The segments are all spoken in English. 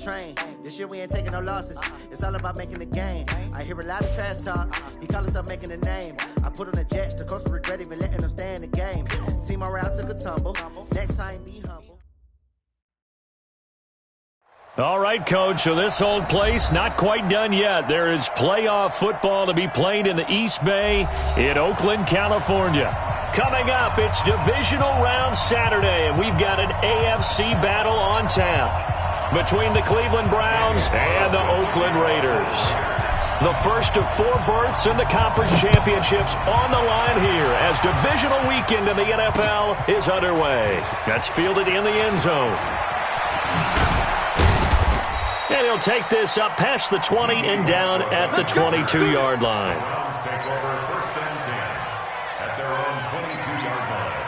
train. This year we ain't taking no losses. It's all about making the game. I hear a lot of trash talk. He call himself making a name. I put on the Jets. The coach will regret even letting them stay in the game. Team morale took a tumble. Next time, be humble. All right, Coach, so this whole place not quite done yet. There is playoff football to be played in the East Bay in Oakland, California. Coming up, it's divisional round Saturday, and we've got an AFC battle on tap between the Cleveland Browns and the Oakland Raiders. The first of 4 berths in the conference championships on the line here as divisional weekend in the NFL is underway. That's fielded in the end zone. And he'll take this up past the 20 and down at the 22-yard line. Browns take over first and 10 at their own 22-yard line.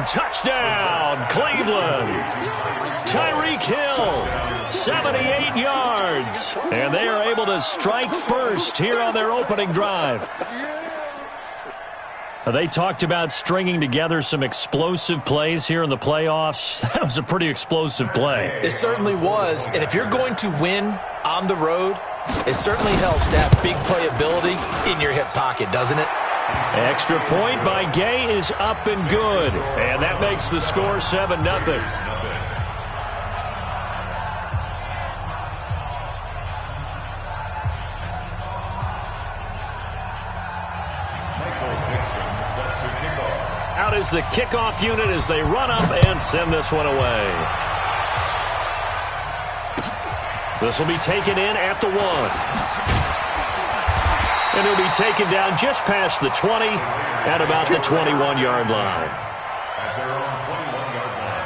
Touchdown, Cleveland. Tyreek Hill, 78 yards. And they are able to strike first here on their opening drive. They talked about stringing together some explosive plays here in the playoffs. That was a pretty explosive play. It certainly was. And if you're going to win on the road, it certainly helps to have big playability in your hip pocket, doesn't it? Extra point by Gay is up and good. And that makes the score 7-0. Out is the kickoff unit as they run up and send this one away. This will be taken in at the 1. And he'll be taken down just past the 20 at about the 21-yard line. At their own 21-yard line.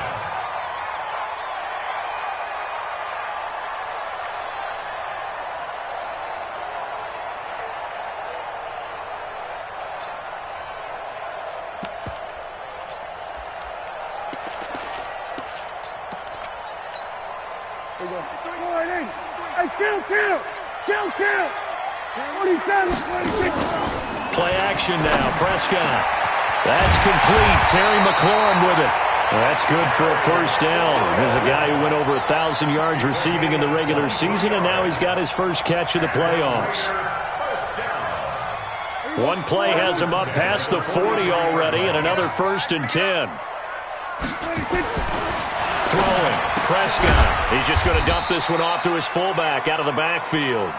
Kill! Play action now, Prescott. That's complete. Terry McLaurin with it. That's good for a first down. There's a guy who went over 1,000 yards receiving in the regular season, and now he's got his first catch of the playoffs. One play has him up past the 40 already, and another 1st and 10. Throwing, Prescott. He's just going to dump this one off to his fullback out of the backfield.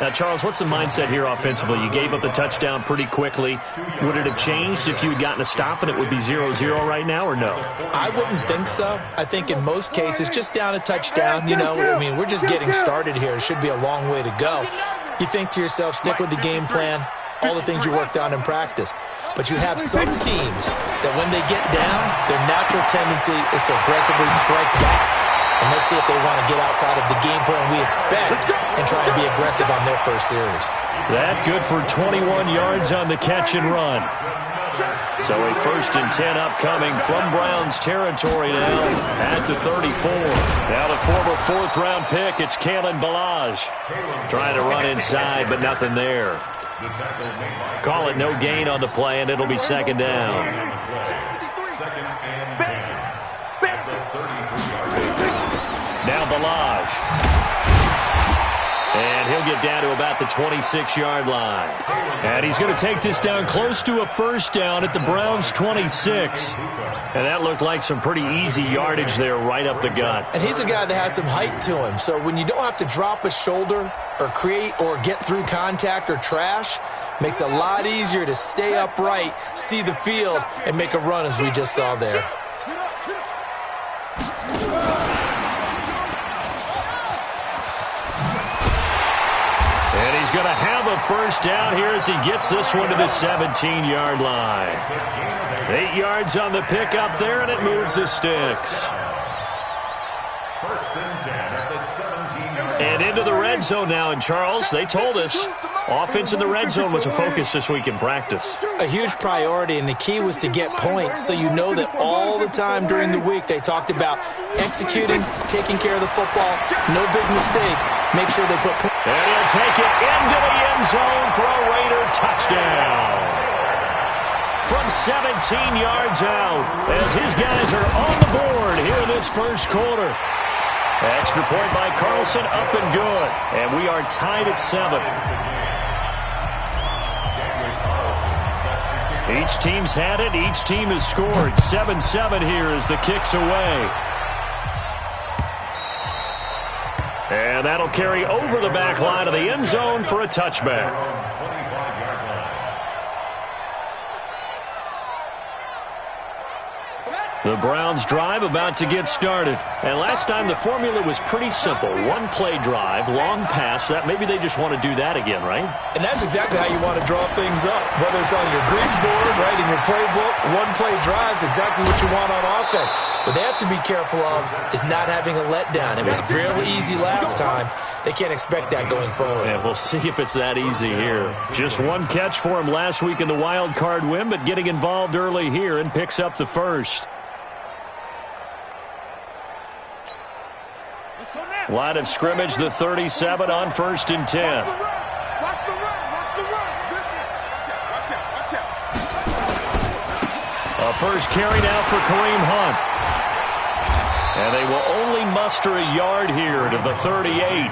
Now, Charles, what's the mindset here offensively? You gave up the touchdown pretty quickly. Would it have changed if you had gotten a stop and it would be 0-0 right now, or no? I wouldn't think so. I think in most cases, just down a touchdown, I mean, we're just getting started here. It should be a long way to go. You think to yourself, stick with the game plan, all the things you worked on in practice. But you have some teams that when they get down, their natural tendency is to aggressively strike back. And let's see if they want to get outside of the game plan we expect and try to be aggressive on their first series. That good for 21 yards on the catch and run. So a 1st and 10 upcoming from Browns territory now at the 34. Now the former 4th-round pick, it's Kalen Ballage. Trying to run inside, but nothing there. Call it no gain on the play, and it'll be 2nd down. 2nd and 10. At the 33-yard line. Now Ballage. And he'll get down to about the 26-yard line. And he's going to take this down close to a 1st down at the Browns' 26. And that looked like some pretty easy yardage there right up the gut. And he's a guy that has some height to him. So when you don't have to drop a shoulder or create or get through contact or trash, makes it a lot easier to stay upright, see the field, and make a run as we just saw there. And he's going to have a 1st down here as he gets this one to the 17-yard line. 8 yards on the pickup there, and it moves the sticks. 1st and 10 at the 17-yard line. And into the red zone now. And, Charles, they told us offense in the red zone was a focus this week in practice. A huge priority, and the key was to get points. So you know that all the time during the week they talked about executing, taking care of the football, no big mistakes. Make sure they put points. And he'll take it into the end zone for a Raider touchdown. From 17 yards out as his guys are on the board here in this 1st quarter. Extra point by Carlson, up and good. And we are tied at 7. Each team's had it. Each team has scored. 7-7 here as the kick's away. And that'll carry over the back line of the end zone for a touchback. The Browns drive about to get started. And last time the formula was pretty simple. 1-play drive, long pass. That maybe they just want to do that again, right? And that's exactly how you want to draw things up. Whether it's on your grease board, right, in your playbook, 1-play drives, exactly what you want on offense. What they have to be careful of is not having a letdown. It was real easy last time. They can't expect that going forward. And we'll see if it's that easy here. Just 1 catch for him last week in the wild card win, but getting involved early here and picks up the 1st. Line of scrimmage, the 37 on 1st and 10. A 1st carry now for Kareem Hunt. And they will only muster a yard here to the 38.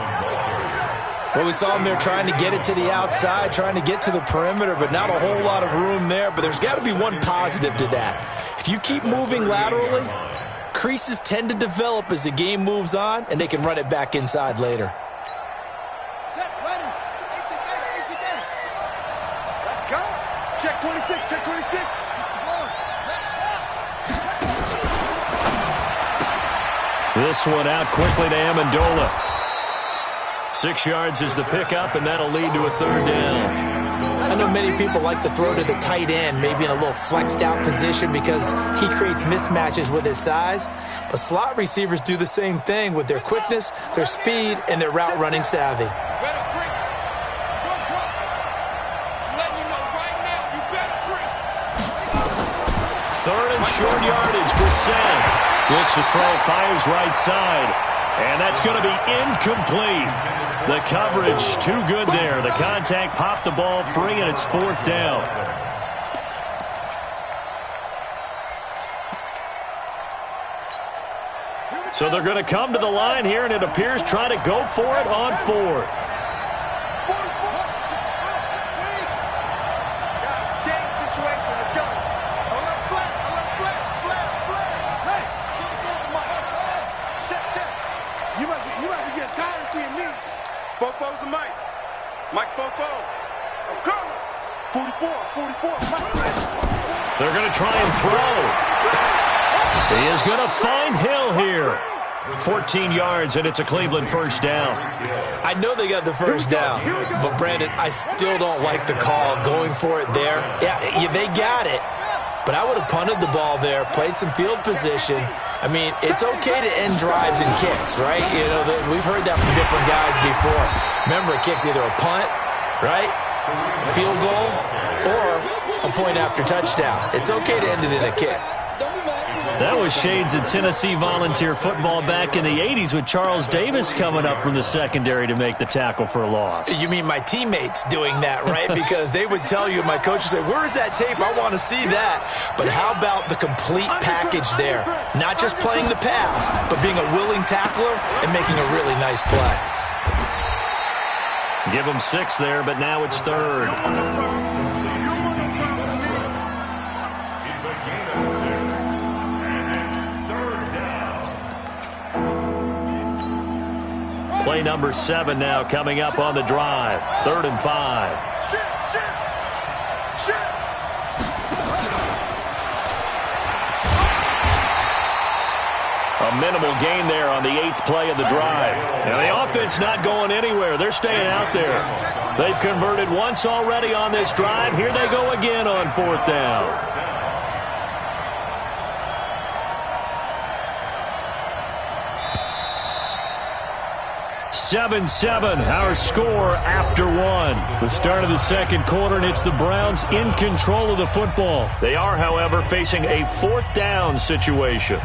Well, we saw them there trying to get it to the outside, trying to get to the perimeter, but not a whole lot of room there. But there's got to be one positive to that. If you keep moving laterally, creases tend to develop as the game moves on, and they can run it back inside later. Let's go. Check 26, check 26. This one out quickly to Amendola. 6 yards is the pickup, and that'll lead to a 3rd down. I know many people like to throw to the tight end, maybe in a little flexed out position because he creates mismatches with his size. But slot receivers do the same thing with their quickness, their speed, and their route running savvy. 3rd and short yardage. Brissett looks to throw, fires right side. And that's going to be incomplete. The coverage too good there. The contact popped the ball free, and it's 4th down. So they're going to come to the line here, and it appears try to go for it on 4th. Fofo's the mic. Mike's Fofo. I'm coming. 44. They're going to try and throw. He is going to find Hill here. 14 yards, and it's a Cleveland 1st down. I know they got the 1st down, but Brandon, I still don't like the call going for it there. Yeah, they got it, but I would have punted the ball there, played some field position. I mean, it's okay to end drives and kicks, right? You know, we've heard that from different guys before. Remember, a kick's either a punt, right, field goal, or a point after touchdown. It's okay to end it in a kick. That was shades of Tennessee volunteer football back in the 80s with Charles Davis coming up from the secondary to make the tackle for a loss. You mean my teammates doing that, right? Because they would tell you, my coach would say, where's that tape? I want to see that. But how about the complete package there? Not just playing the pass, but being a willing tackler and making a really nice play. Give them 6 there, but now it's 3rd. Play number 7 now coming up on the drive. 3rd and 5. A minimal gain there on the 8th play of the drive. And the offense not going anywhere. They're staying out there. They've converted once already on this drive. Here they go again on 4th down. 7-7, our score after 1. The start of the second quarter, and it's the Browns in control of the football. They are, however, facing a 4th down situation.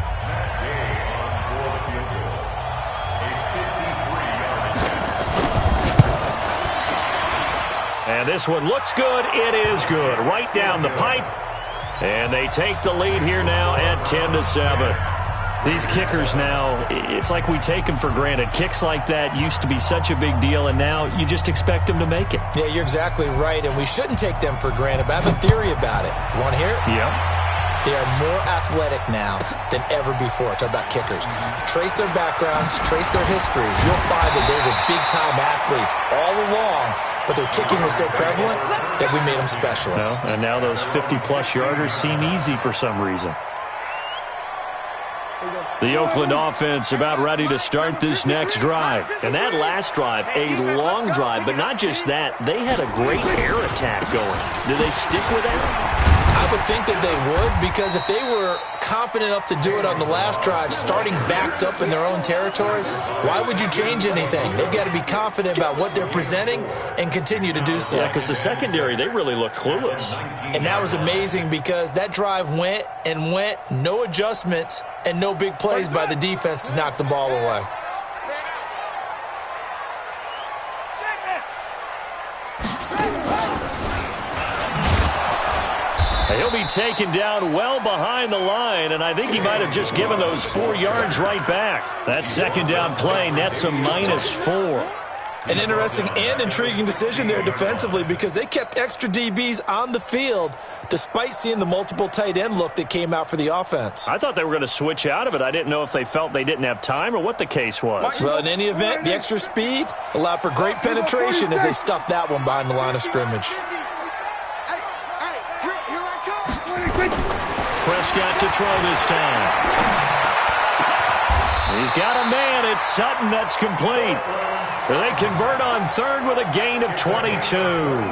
And this one looks good. It is good. Right down the pipe. And they take the lead here now at 10-7. These kickers now, it's like we take them for granted. Kicks like that used to be such a big deal, and now you just expect them to make it. Yeah, you're exactly right, and we shouldn't take them for granted, but I have a theory about it. You want to hear it? Yeah. They are more athletic now than ever before. Talk about kickers. Trace their backgrounds, trace their history. You'll find that they were big-time athletes all along, but their kicking was so prevalent that we made them specialists. Well, and now those 50-plus yarders seem easy for some reason. The Oakland offense about ready to start this next drive. And that last drive, a long drive, but not just that. They had a great air attack going. Do they stick with that? I would think that they would, because if they were confident enough to do it on the last drive, starting backed up in their own territory, why would you change anything? They've got to be confident about what they're presenting and continue to do so. Yeah, because the secondary, they really look clueless. And that was amazing because that drive went and went, no adjustments and no big plays by the defense to knock the ball away. He'll be taken down well behind the line, and I think he might have just given those 4 yards right back. That second down play nets a -4. An interesting and intriguing decision there defensively because they kept extra DBs on the field despite seeing the multiple tight end look that came out for the offense. I thought they were going to switch out of it. I didn't know if they felt they didn't have time or what the case was. Well, in any event, the extra speed allowed for great penetration as they stuffed that one behind the line of scrimmage. Prescott to throw this time. He's got a man. It's Sutton that's complete. They convert on 3rd with a gain of 22.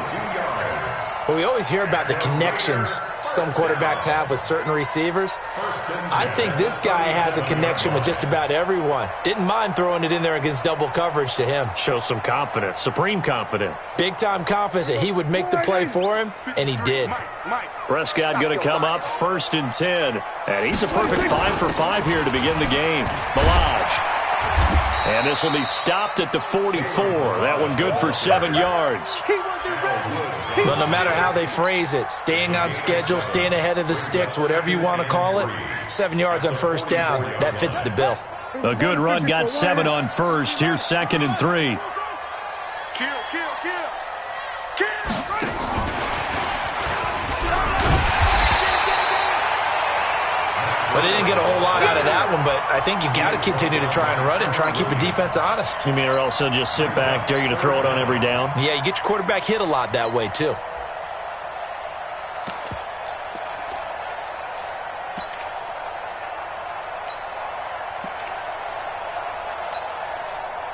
Well, we always hear about the connections some quarterbacks have with certain receivers. I think this guy has a connection with just about everyone. Didn't mind throwing it in there against double coverage to him. Shows some confidence, supreme confidence. Big-time confidence that he would make the play for him, and he did. Prescott going to come up 1st and 10. And he's a perfect 5 for 5 here to begin the game. Milage. And this will be stopped at the 44. That one good for 7 yards. Well, no matter how they phrase it, staying on schedule, staying ahead of the sticks, whatever you want to call it, 7 yards on 1st down, that fits the bill. A good run, got 7 on 1st. Here's 2nd and 3. Well, they didn't get a whole lot out of that one, but I think you got to continue to try and run and try and keep the defense honest. You mean or else they'll just sit back, dare you to throw it on every down? Yeah, you get your quarterback hit a lot that way, too.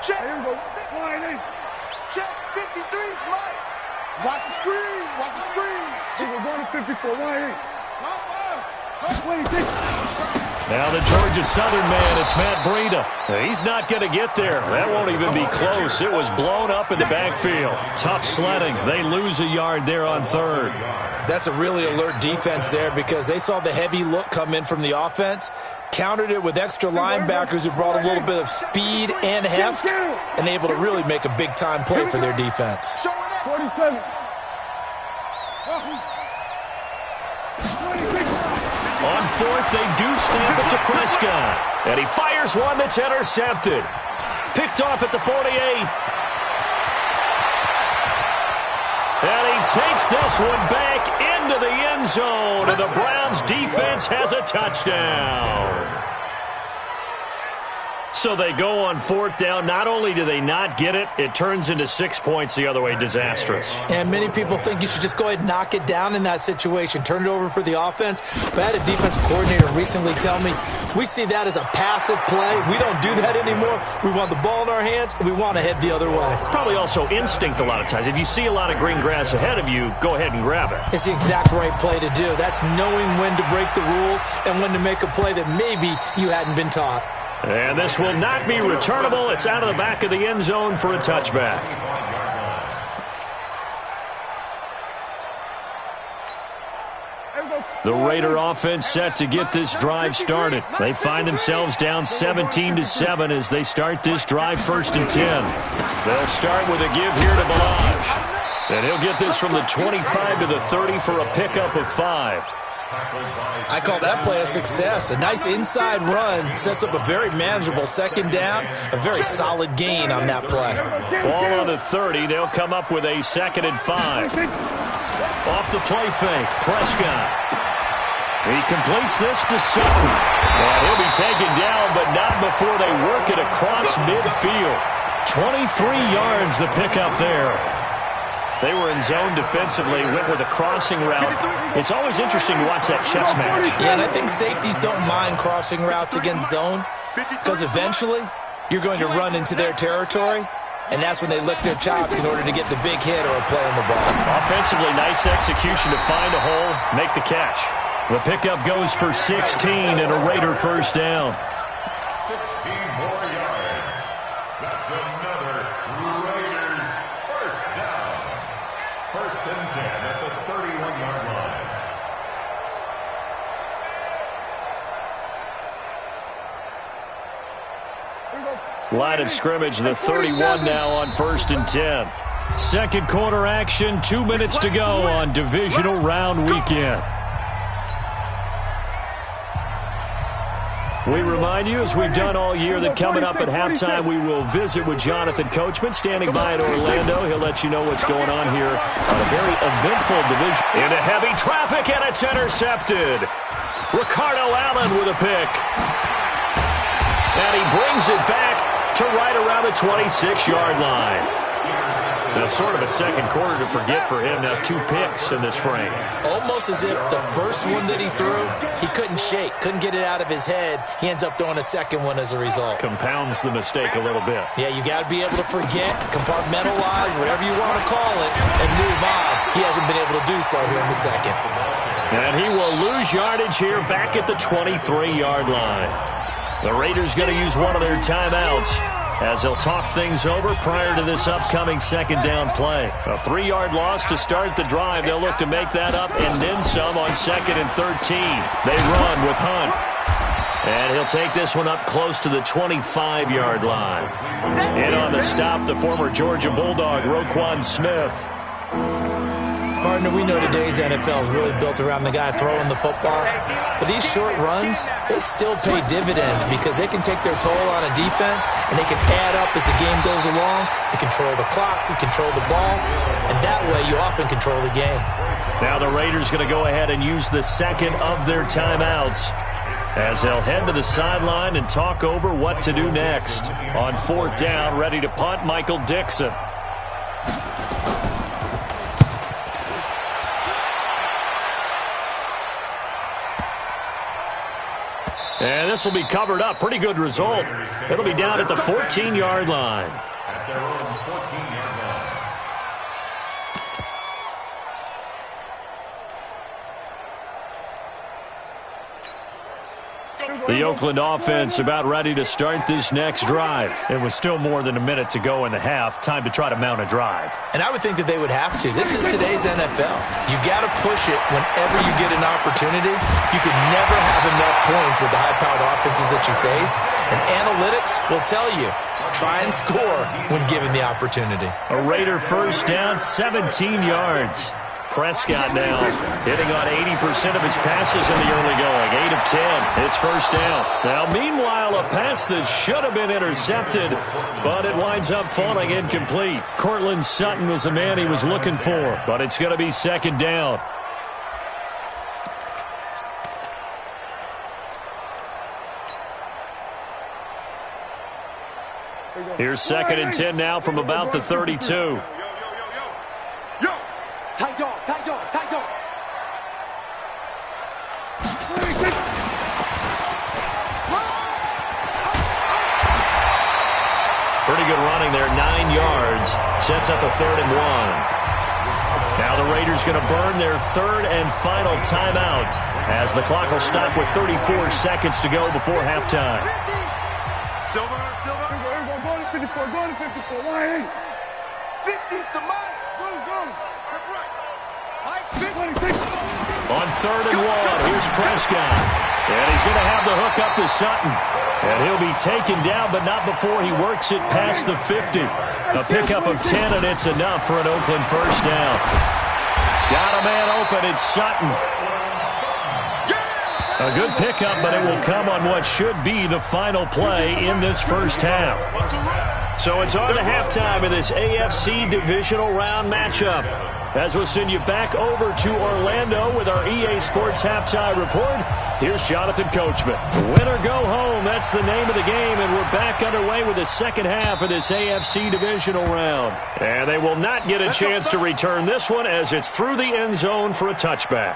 Check. Check. 53 is mine. Watch the screen. Watch the screen. We're going to 54. 1-8. 26. Now the Georgia Southern man, it's Matt Breida. He's not going to get there. That won't even be close. It was blown up in the backfield. Tough sledding. They lose a yard there on third. That's a really alert defense there because they saw the heavy look come in from the offense, countered it with extra linebackers who brought a little bit of speed and heft, and able to really make a big-time play for their defense. 47. On fourth, they do stamp it to Prescott. And he fires one that's intercepted. Picked off at the 48. And he takes this one back into the end zone. And the Browns defense has a touchdown. So they go on fourth down. Not only do they not get it, it turns into 6 points the other way. Disastrous. And many people think you should just go ahead and knock it down in that situation. Turn it over for the offense. But I had a defensive coordinator recently tell me, we see that as a passive play. We don't do that anymore. We want the ball in our hands, and we want to head the other way. It's probably also instinct a lot of times. If you see a lot of green grass ahead of you, go ahead and grab it. It's the exact right play to do. That's knowing when to break the rules and when to make a play that maybe you hadn't been taught. And this will not be returnable. It's out of the back of the end zone for a touchback. The Raider offense set to get this drive started. They find themselves down 17-7 as they start this drive 1st and 10. They'll start with a give here to Balaj. And he'll get this from the 25 to the 30 for a pickup of 5. I call that play a success. A nice inside run sets up a very manageable second down, a very solid gain on that play. Ball on the 30. They'll come up with a 2nd and 5. Off the play fake, Prescott. He completes this to Sutton. And he'll be taken down, but not before they work it across midfield. 23 yards the pickup there. They were in zone defensively, went with a crossing route. It's always interesting to watch that chess match. Yeah, and I think safeties don't mind crossing routes against zone because eventually you're going to run into their territory, and that's when they lick their chops in order to get the big hit or a play on the ball. Offensively, nice execution to find a hole, make the catch. The pickup goes for 16 and a Raider first down. 16 more yards. That's another Raiders first down. 1st and 10 at the 31-yard line. Line of scrimmage, the 31 now on 1st and 10. Second quarter action, 2 minutes to go on divisional round weekend. We remind you, as we've done all year, that coming up at halftime, we will visit with Jonathan Coachman, standing by in Orlando. He'll let you know what's going on here on a very eventful division. Into heavy traffic, and it's intercepted. Ricardo Allen with a pick. And he brings it back to right around the 26-yard line. Now, sort of a second quarter to forget for him. Now 2 picks in this frame. Almost as if the first one that he threw, he couldn't shake, couldn't get it out of his head. He ends up throwing a second one as a result. Compounds the mistake a little bit. Yeah, you got to be able to forget, compartmentalize, whatever you want to call it, and move on. He hasn't been able to do so here in the second. And he will lose yardage here back at the 23-yard line. The Raiders going to use one of their timeouts as they'll talk things over prior to this upcoming second down play. A 3-yard loss to start the drive. They'll look to make that up and then some on 2nd and 13. They run with Hunt. And he'll take this one up close to the 25-yard line. In on the stop, the former Georgia Bulldog, Roquan Smith. Partner, we know today's NFL is really built around the guy throwing the football. But these short runs, they still pay dividends because they can take their toll on a defense and they can add up as the game goes along. They control the clock, they control the ball, and that way you often control the game. Now the Raiders going to go ahead and use the second of their timeouts as they'll head to the sideline and talk over what to do next. On 4th down, ready to punt, Michael Dixon. And this will be covered up. Pretty good result. It'll be down at the 14-yard line. At their own 14-yard The Oakland offense about ready to start this next drive. It was still more than a minute to go in the half. Time to try to mount a drive. And I would think that they would have to. This is today's NFL. You got to push it whenever you get an opportunity. You can never have enough points with the high-powered offenses that you face. And analytics will tell you, try and score when given the opportunity. A Raider first down, 17 yards. Prescott now hitting on 80% of his passes in the early going. 8 of 10. It's first down. Now, meanwhile, a pass that should have been intercepted, but it winds up falling incomplete. Cortland Sutton was the man he was looking for, but it's going to be second down. Here's second and 10 now from about the 32. Tight dog, tight dog, tight dog. Pretty good running there, 9 yards. Sets up a 3rd and 1. Now the Raiders going to burn their third and final timeout as the clock will stop with 34 seconds to go before halftime. Silver. Go to 54, go to 54. Line 50's the mark. Zoom. On 3rd and 1, here's Prescott. And he's going to have the hook up to Sutton. And he'll be taken down, but not before he works it past the 50. A pickup of 10, and it's enough for an Oakland first down. Got a man open, it's Sutton. A good pickup, but it will come on what should be the final play in this first half. So it's on to halftime of this AFC divisional round matchup. As we'll send you back over to Orlando with our EA Sports Halftime Report, here's Jonathan Coachman. Win or go home, that's the name of the game, and we're back underway with the second half of this AFC divisional round. And they will not get a chance to return this one as it's through the end zone for a touchback.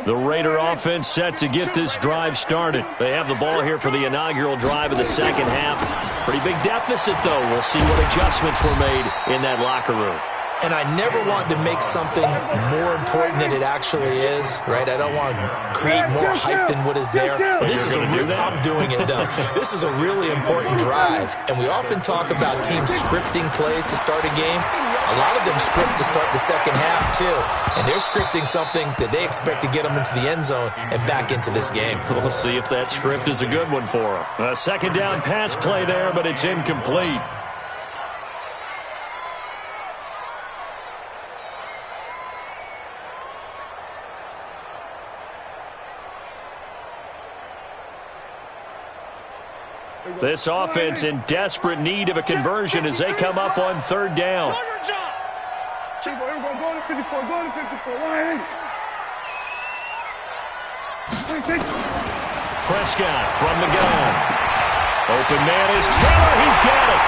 The Raider offense set to get this drive started. They have the ball here for the inaugural drive of the second half. Pretty big deficit, though. We'll see what adjustments were made in that locker room. And I never want to make something more important than it actually is, right? I don't want to create more hype than what is there. But this is I'm doing it, though. This is a really important drive. And we often talk about teams scripting plays to start a game. A lot of them script to start the second half, too. And they're scripting something that they expect to get them into the end zone and back into this game. We'll see if that script is a good one for them. A second down pass play there, but it's incomplete. This offense in desperate need of a conversion as they come up on 3rd down. Prescott from the gun. Open man is Taylor. He's got it.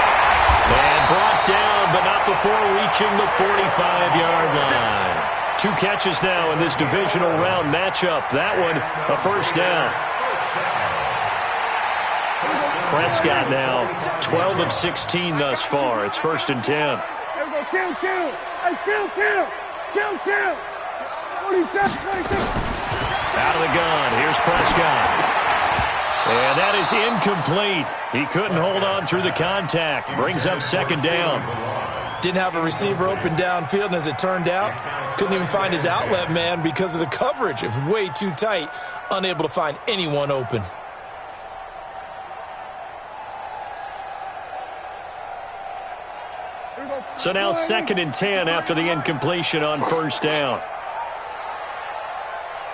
And brought down, but not before reaching the 45-yard line. 2 catches now in this divisional round matchup. That one, a first down. Prescott now 12 of 16 thus far. It's 1st and 10. Kill. Out of the gun. Here's Prescott. And that is incomplete. He couldn't hold on through the contact. Brings up 2nd down. Didn't have a receiver open downfield, and as it turned out, couldn't even find his outlet man because of the coverage. It was way too tight. Unable to find anyone open. So now 2nd and 10 after the incompletion on 1st down.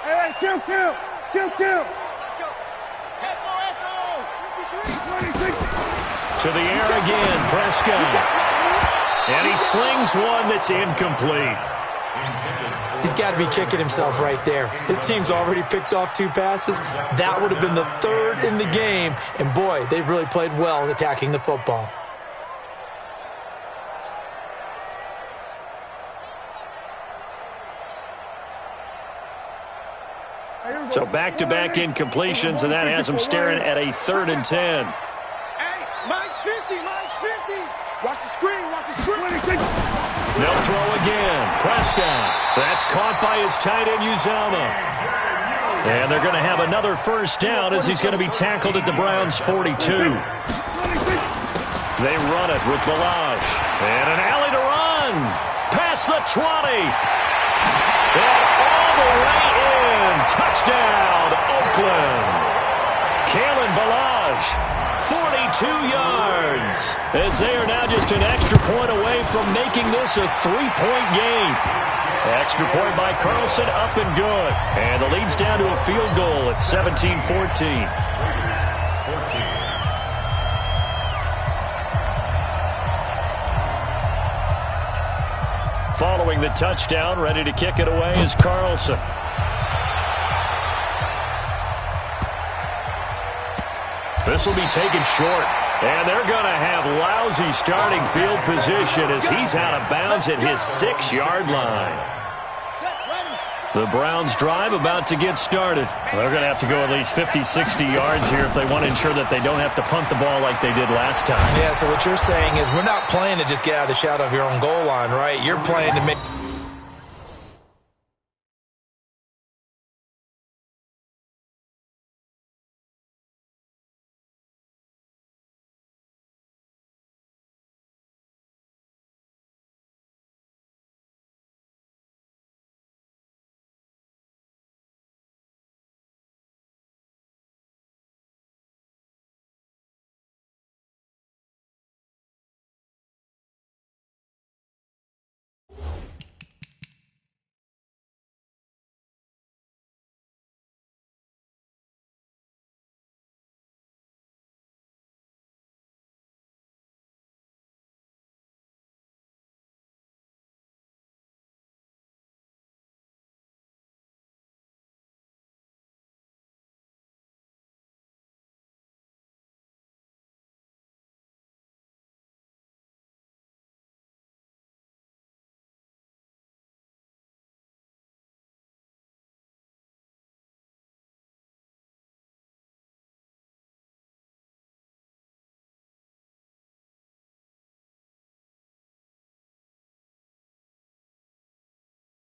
Hey, kill. Let's go. To the air again, Prescott. And he slings one that's incomplete. He's got to be kicking himself right there. His team's already picked off 2 passes. That would have been the 3rd in the game. And, boy, they've really played well attacking the football. So back-to-back incompletions, and that has them staring at a 3rd and 10. Hey, Mike's 50. Watch the screen. They'll throw again. Prescott. That's caught by his tight end, Uzama. And they're going to have another first down as he's going to be tackled at the Browns' 42. They run it with Balazs. And an alley to run. Past the 20. And all the way in. Touchdown, Oakland. Kalen Balazs, 42 yards. As they are now just an extra point away from making this a 3-point game. Extra point by Carlson, up and good. And the lead's down to a field goal at 17-14. Following the touchdown, ready to kick it away is Carlson. This will be taken short. And they're going to have lousy starting field position as he's out of bounds at his 6-yard line. The Browns drive about to get started. They're going to have to go at least 50, 60 yards here if they want to ensure that they don't have to punt the ball like they did last time. Yeah, so what you're saying is we're not playing to just get out of the shadow of your own goal line, right? You're playing to make...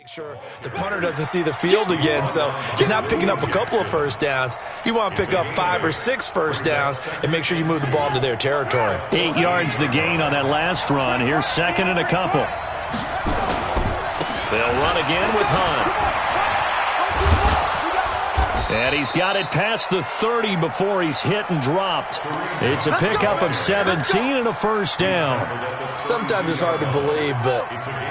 Make sure the punter doesn't see the field again, so he's not picking up a couple of first downs. You want to pick up 5 or 6 first downs and make sure you move the ball into their territory. 8 yards the gain on that last run. Here's second and a couple. They'll run again with Hunt. And he's got it past the 30 before he's hit and dropped. It's a pickup of 17 and a first down. Sometimes it's hard to believe, but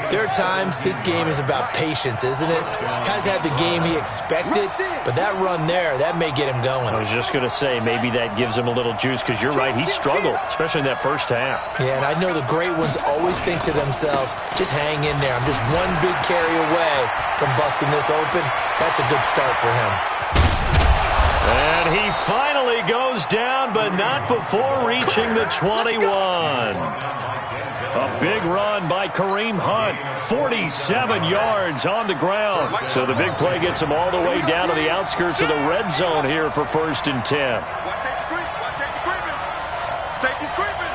there are times this game is about patience, isn't it? Hasn't had the game he expected, but that run there, that may get him going. I was just going to say, maybe that gives him a little juice, because you're right, he struggled, especially in that first half. Yeah, and I know the great ones always think to themselves, just hang in there. I'm just one big carry away from busting this open. That's a good start for him. And he finally goes down, but not before reaching the 21. A big run by Kareem Hunt, 47 yards on the ground. So the big play gets him all the way down to the outskirts of the red zone here for 1st and 10. Watch safety creeping. Safety's creeping.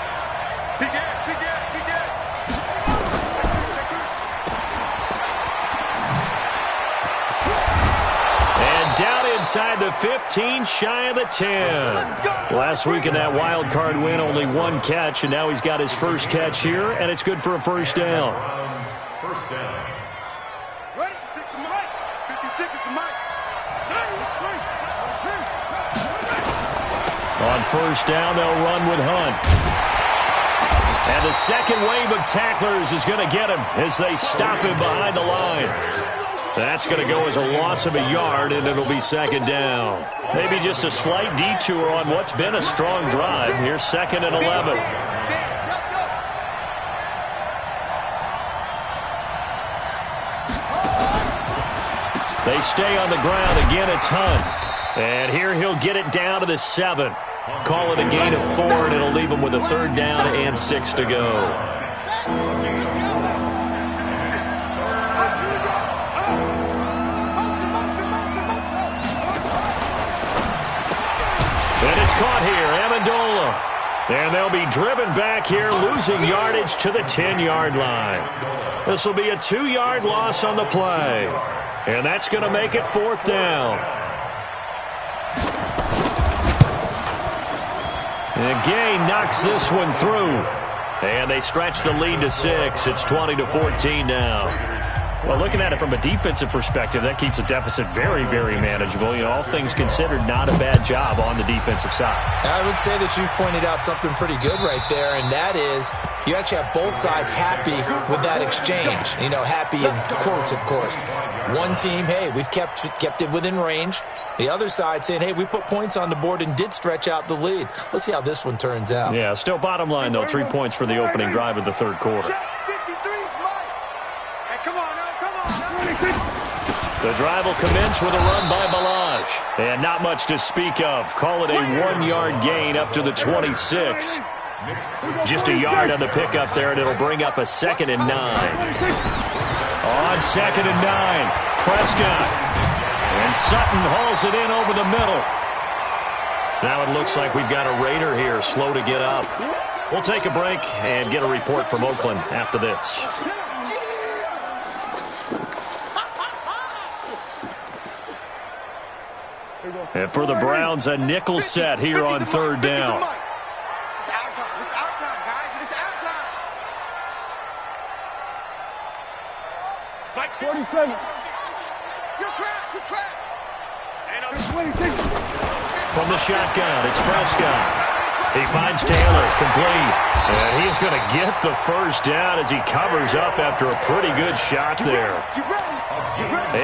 Big ass, big ass, big ass. And down inside the 15, shy of the 10. Last week in that wild card win, only 1 catch, and now he's got his first catch here, and it's good for a first down. First down. Ready? 6 is the mic. 56 is the mic. On first down, they'll run with Hunt. And the second wave of tacklers is going to get him as they stop him behind the line. That's going to go as a loss of a yard, and it'll be second down. Maybe just a slight detour on what's been a strong drive. Here's 2nd and 11. They stay on the ground. Again, it's Hunt. And here he'll get it down to the 7. Call it a gain of 4, and it'll leave him with a 3rd down and 6 to go. And it's caught here. Amendola. And they'll be driven back here, losing yardage to the 10-yard line. This will be a 2-yard loss on the play. And that's going to make it 4th down. And Gay knocks this one through. And they stretch the lead to 6. It's 20-14 now. Well, looking at it from a defensive perspective, that keeps the deficit very, very manageable. You know, all things considered, not a bad job on the defensive side. I would say that you've pointed out something pretty good right there, and that is you actually have both sides happy with that exchange. You know, happy in quotes, of course. One team, hey, we've kept it within range. The other side saying, hey, we put points on the board and did stretch out the lead. Let's see how this one turns out. Yeah, still bottom line, though, 3 points for the opening drive of the third quarter. The drive will commence with a run by Balaj. And not much to speak of. Call it a 1-yard gain up to the 26. Just a yard on the pickup there, and it'll bring up a 2nd and 9. On 2nd and 9, Prescott. And Sutton hauls it in over the middle. Now it looks like we've got a Raider here, slow to get up. We'll take a break and get a report from Oakland after this. And for the Browns, a nickel set here on 3rd down. It's our time. It's our time, guys. It's our time. Like 47. You're trapped. You're trapped. From the shotgun, it's Prescott. He finds Taylor, complete. And he's going to get the first down as he covers up after a pretty good shot there.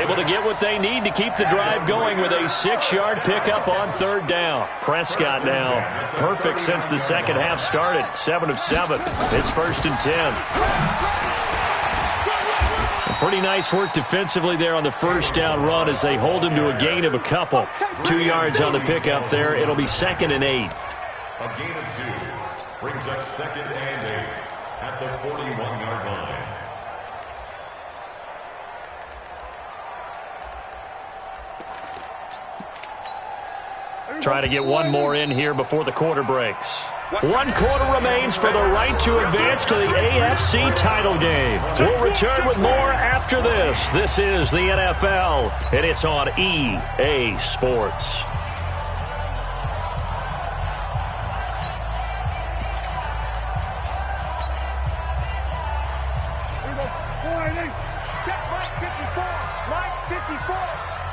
Able to get what they need to keep the drive going with a 6-yard pickup on 3rd down. Prescott now perfect since the second half started. 7 of 7. It's 1st and 10. Pretty nice work defensively there on the first down run as they hold him to a gain of a couple. 2 yards on the pickup there. It'll be 2nd and 8. A gain of 2 brings up 2nd and 8 at the 41-yard line. Try to get one more in here before the quarter breaks. 1 quarter remains for the right to advance to the AFC title game. We'll return with more after this. This is the NFL, and it's on EA Sports. Check Mike 54. Mike 54.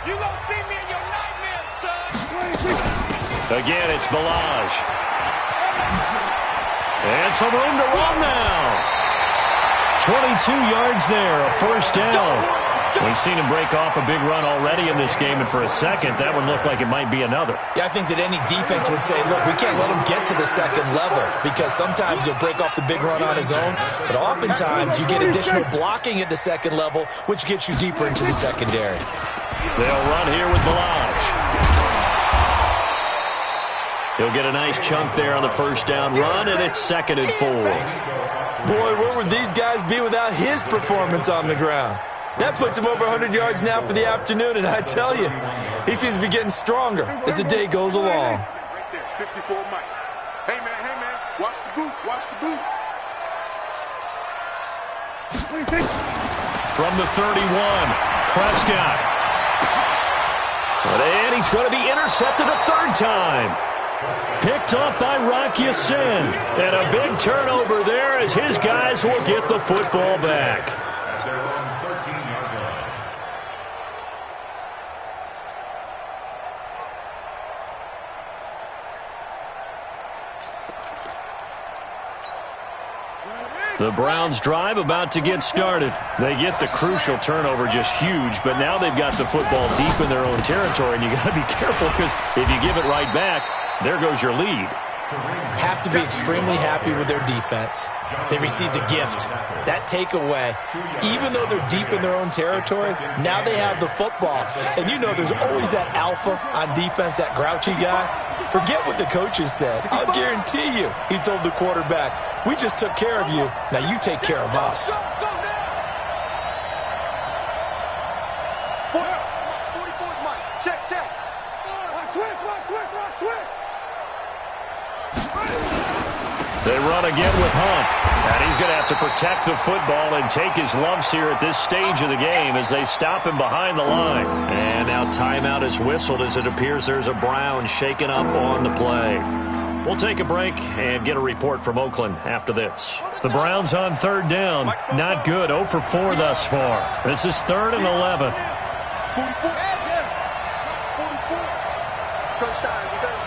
You gonna see me in your nightmares, son. Again, it's Balaj. And some room to run now. 22 yards there, a 1st down. We've seen him break off a big run already in this game, and for a second, that one looked like it might be another. Yeah, I think that any defense would say, look, we can't let him get to the 2nd level because sometimes he'll break off the big run on his own, but oftentimes you get additional blocking at the 2nd level, which gets you deeper into the secondary. They'll run here with Balaj. He'll get a nice chunk there on the first down run, and it's 2nd and 4. Boy, where would these guys be without his performance on the ground? That puts him over 100 yards now for the afternoon, and I tell you, he seems to be getting stronger as the day goes along. Right there, 54 Mike. Hey, man, watch the boot, watch the boot. From the 31, Prescott. And he's going to be intercepted a 3rd time. Picked up by Rock Ya-Sin. And a big turnover there as his guys will get the football back. At their own 13-yard line. The Browns drive about to get started. They get the crucial turnover, just huge, but now they've got the football deep in their own territory, and you got to be careful because if you give it right back, there goes your lead. Have to be extremely happy with their defense. They received a gift. That takeaway, even though they're deep in their own territory, now they have the football. And you know there's always that alpha on defense, that grouchy guy. Forget what the coaches said. I'll guarantee you, he told the quarterback, we just took care of you. Now you take care of us. 44 Mike. Check. Watch switch. They run again with Hunt. And he's going to have to protect the football and take his lumps here at this stage of the game as they stop him behind the line. And now timeout is whistled as it appears there's a Brown shaken up on the play. We'll take a break and get a report from Oakland after this. The Browns on third down. Not good. 0 for 4 thus far. This is 3rd and 11. 44. Touchdown, defense.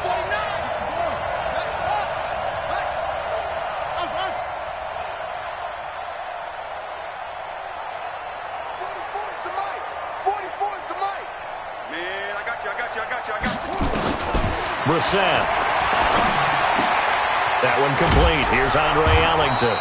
49. 44 is the mic. Man, I got you. Brissett. That one complete. Here's Andre Ellington.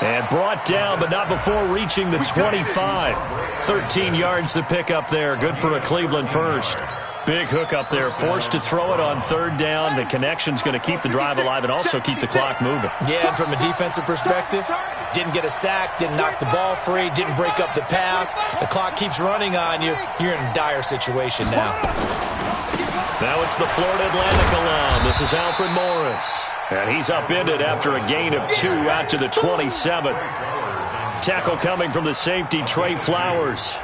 And brought down, but not before reaching the 25. 13 yards to pick up there. Good for a Cleveland first. Big hook up there. Forced to throw it on third down. The connection's going to keep the drive alive and also keep the clock moving. Yeah, and from a defensive perspective, didn't get a sack, didn't knock the ball free, didn't break up the pass. The clock keeps running on you. You're in a dire situation now. Now it's the Florida Atlantic alum. This is Alfred Morris. And he's upended after a gain of 2 out to the 27. Tackle coming from the safety, Trey Flowers.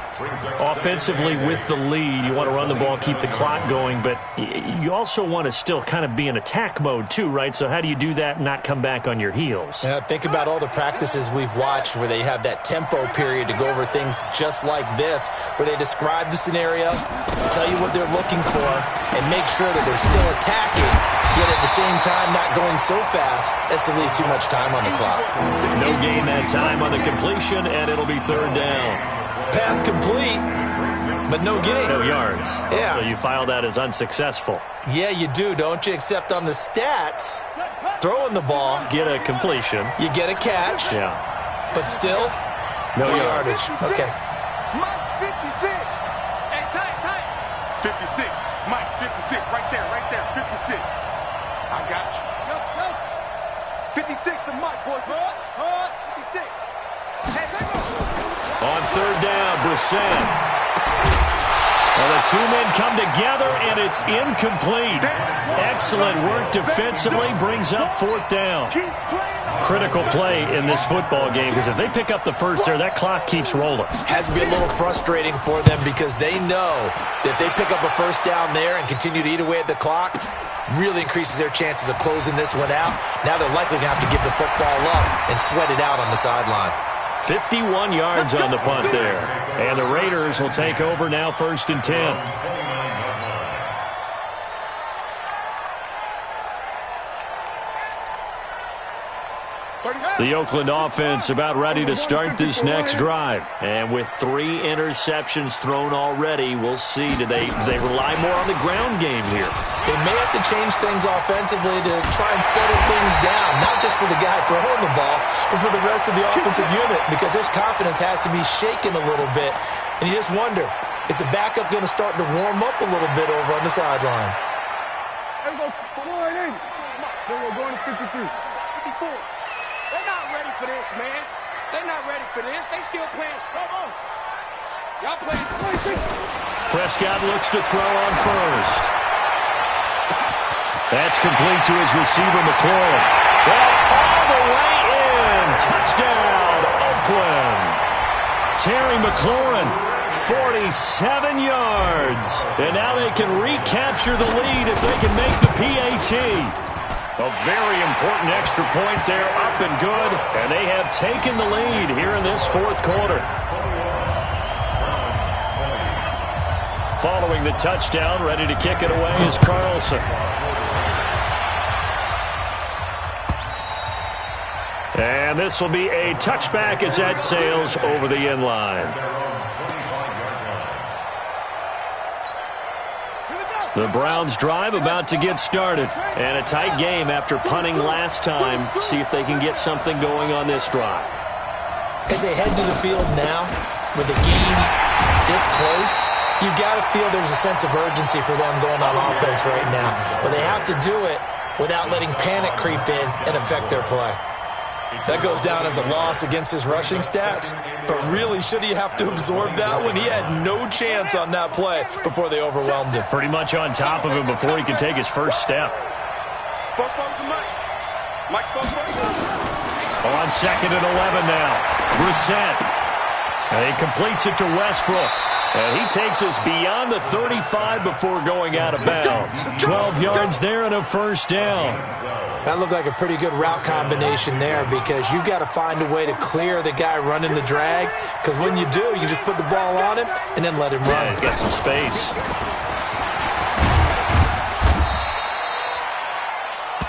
Offensively with the lead, you want to run the ball, keep the clock going, but you also want to still kind of be in attack mode too, right? So how do you do that and not come back on your heels? Think about all the practices we've watched where they have that tempo period to go over things just like this, where they describe the scenario, tell you what they're looking for, and make sure that they're still attacking, yet at the same time not going so fast as to leave too much time on the clock. No gain that time on the completion, and it'll be third down. Pass complete, but no gain. No yards. Yeah. So you file that as unsuccessful. Yeah, you do, don't you? Except on the stats, throwing the ball. Get a completion. You get a catch. Yeah. But still, no yardage. Okay. Mike's 56. Hey, tight. 56. Mike, 56. Right there. 56. I got you. 56 to Mike, boys. 56. Hey, take off. On third down, Brissett. Well, the two men come together, and it's incomplete. Excellent work defensively, brings up fourth down. Critical play in this football game, because if they pick up the first there, that clock keeps rolling. Has to be a little frustrating for them because they know that they pick up a first down there and continue to eat away at the clock, really increases their chances of closing this one out. Now they're likely going to have to give the football up and sweat it out on the sideline. 51 yards on the punt there. And the Raiders will take over now, 1st and 10. The Oakland offense about ready to start this next drive. And with 3 interceptions thrown already, we'll see. Do they rely more on the ground game here? They may have to change things offensively to try and settle things down, not just for the guy throwing the ball, but for the rest of the offensive unit, because their confidence has to be shaken a little bit. And you just wonder, is the backup going to start to warm up a little bit over on the sideline? There we go. We're going to 53. 54. They're not ready for this, man. They're not ready for this. They still playing summer. Y'all playing 26. Prescott looks to throw on first. That's complete to his receiver, McLaurin. Well, all the way in. Touchdown, Oakland. Terry McLaurin, 47 yards. And now they can recapture the lead if they can make the PAT. A very important extra point there, up and good. And they have taken the lead here in this 4th quarter. Following the touchdown, ready to kick it away is Carlson. And this will be a touchback as that sails over the end line. The Browns drive about to get started. And a tight game after punting last time. See if they can get something going on this drive. As they head to the field now, with the game this close, you've got to feel there's a sense of urgency for them going on offense right now. But they have to do it without letting panic creep in and affect their play. That goes down as a loss against his rushing stats. But really, should he have to absorb that one? He had no chance on that play before they overwhelmed him. Pretty much on top of him before he could take his first step. Mike On 2nd and 11 now. Brissett. And he completes it to Westbrook. And he takes us beyond the 35 before going out of bounds. 12 yards there and a first down. That looked like a pretty good route combination there because you've got to find a way to clear the guy running the drag, because when you do, you just put the ball on him and then let him run. Yeah, he's got some space.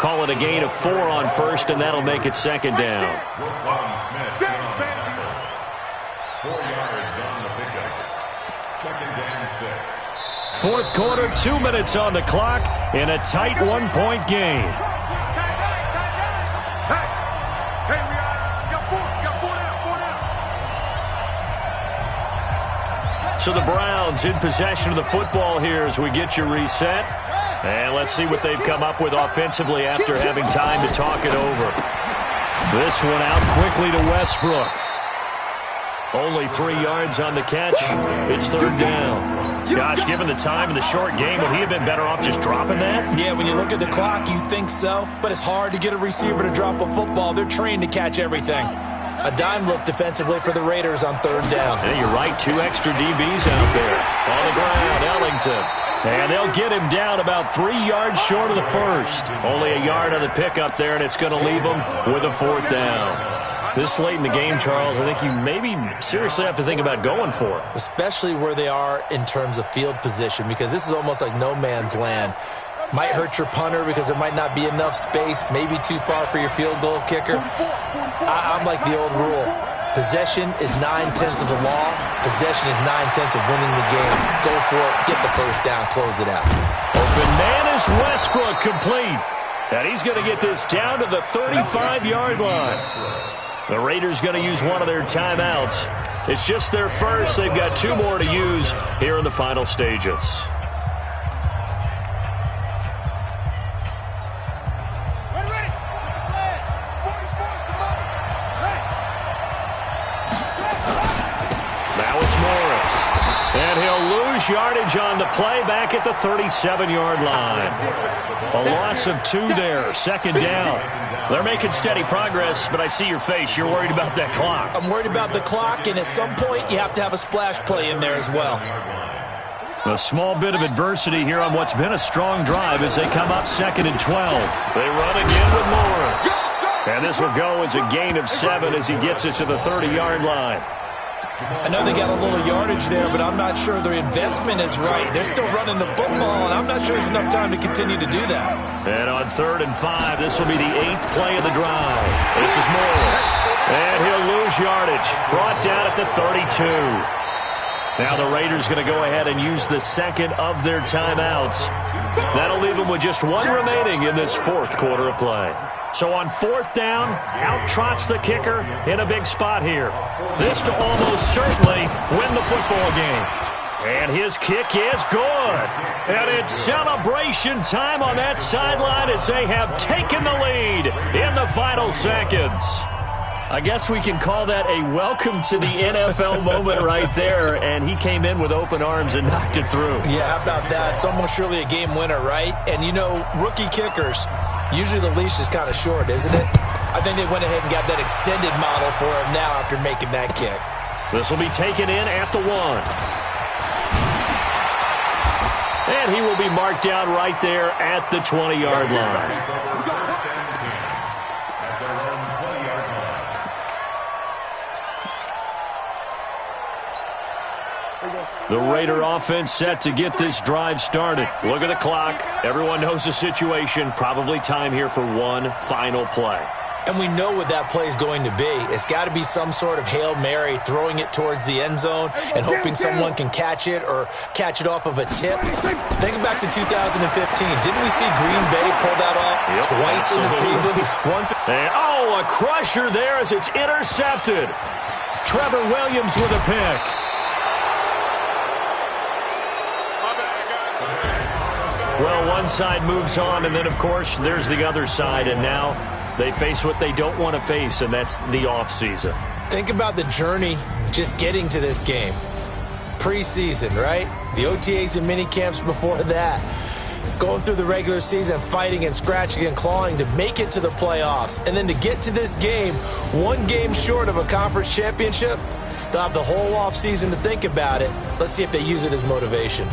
Call it a gain of 4 on first, and that'll make it second down. 4 yards on the pickup. Second and 6. Fourth quarter, 2 minutes on the clock in a tight 1-point game. So the Browns in possession of the football here as we get you reset. And let's see what they've come up with offensively after having time to talk it over. This one out quickly to Westbrook. Only 3 yards on the catch. It's third down. Gosh, given the time in the short game, would he have been better off just dropping that? Yeah, when you look at the clock, you think so. But it's hard to get a receiver to drop a football. They're trained to catch everything. A dime look defensively for the Raiders on third down. Yeah, you're right. 2 extra DBs out there. On the ground, Ellington. And they'll get him down about 3 yards short of the first. Only a yard on the pickup there, and it's going to leave him with a fourth down. This late in the game, Charles, I think you maybe seriously have to think about going for it. Especially where they are in terms of field position, because this is almost like no man's land. Might hurt your punter because there might not be enough space, maybe too far for your field goal kicker. I'm like the old rule. Possession is 9/10 of the law. Possession is 9/10 of winning the game. Go for it. Get the first down. Close it out. Open man is Westbrook, complete. And he's going to get this down to the 35-yard line. The Raiders going to use one of their timeouts. It's just their first. They've got 2 more to use here in the final stages. And he'll lose yardage on the play back at the 37-yard line. A loss of 2 there, second down. They're making steady progress, but I see your face. You're worried about that clock. I'm worried about the clock, and at some point you have to have a splash play in there as well. A small bit of adversity here on what's been a strong drive as they come up 2nd and 12. They run again with Morris. And this will go as a gain of 7 as he gets it to the 30-yard line. I know they got a little yardage there, but I'm not sure their investment is right. They're still running the football, and I'm not sure there's enough time to continue to do that. And on 3rd and 5, this will be the 8th play of the drive. This is Morris. And he'll lose yardage. Brought down at the 32. Now the Raiders going to go ahead and use the second of their timeouts. That'll leave them with just 1 remaining in this 4th quarter of play. So on 4th down, out trots the kicker in a big spot here. This to almost certainly win the football game. And his kick is good. And it's celebration time on that sideline as they have taken the lead in the final seconds. I guess we can call that a welcome to the NFL moment right there, and he came in with open arms and knocked it through. Yeah, how about that? It's almost surely a game winner, right? And, you know, rookie kickers, usually the leash is kind of short, isn't it? I think they went ahead and got that extended model for him now after making that kick. This will be taken in at the 1. And he will be marked down right there at the 20-yard line. The Raider offense set to get this drive started. Look at the clock. Everyone knows the situation. Probably time here for one final play. And we know what that play is going to be. It's got to be some sort of Hail Mary, throwing it towards the end zone and hoping someone can catch it or catch it off of a tip. Think back to 2015. Didn't we see Green Bay pull that off twice in the season? Once. And, a crusher there as it's intercepted. Trevor Williams with a pick. Well, one side moves on, and then, of course, there's the other side, and now they face what they don't want to face, and that's the offseason. Think about the journey just getting to this game. Preseason, right? The OTAs and mini camps before that. going through the regular season, fighting and scratching and clawing to make it to the playoffs. And then to get to this game, one game short of a conference championship, they'll have the whole offseason to think about it. Let's see if they use it as motivation.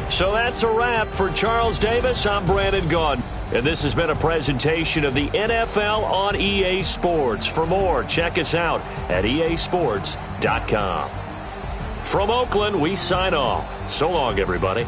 So that's a wrap for Charles Davis. I'm Brandon Gaudin. And this has been a presentation of the NFL on EA Sports. For more, check us out at easports.com. From Oakland, we sign off. So long, everybody.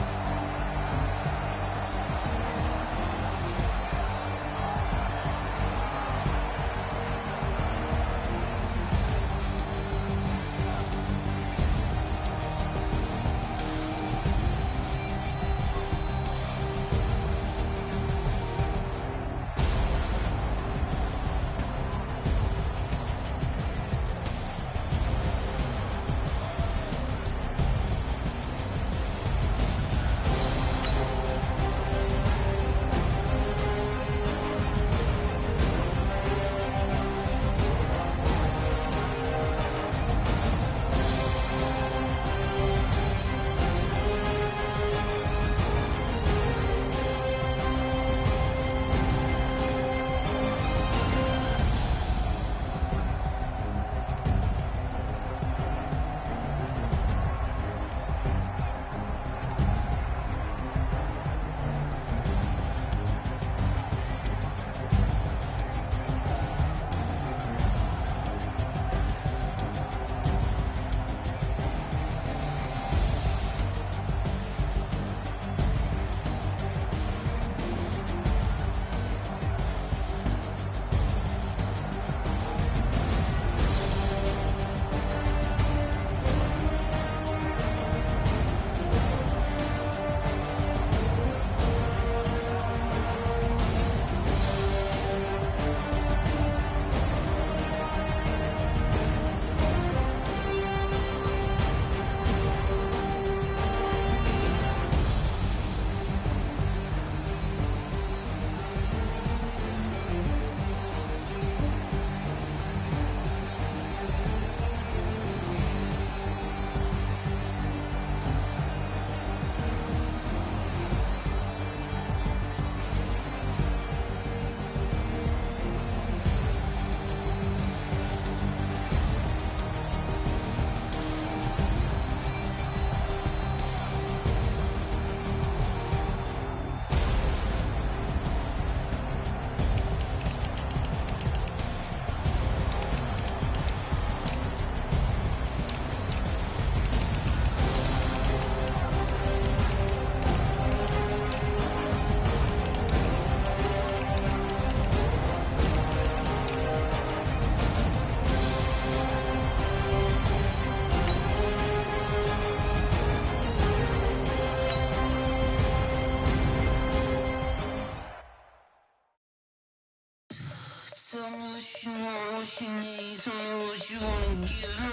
Tell me what you want, what you need. Tell me what you wanna give